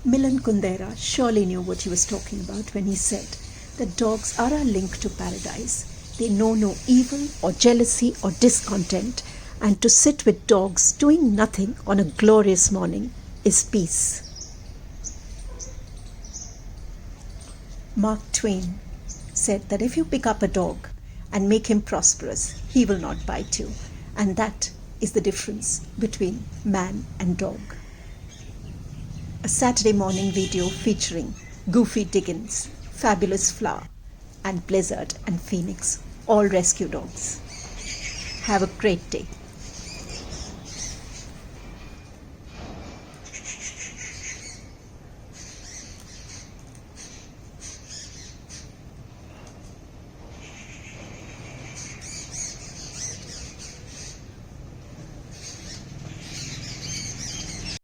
Milan Kundera surely knew what he was talking about when he said that dogs are our link to paradise. They know no evil or jealousy or discontent, and to sit with dogs doing nothing on a glorious morning is peace. Mark Twain said that if you pick up a dog and make him prosperous, he will not bite you. And that is the difference between man and dog. A Saturday morning video featuring Goofy Diggins, Fabulous Flower, and Blizzard and Phoenix, all rescue dogs. Have a great day.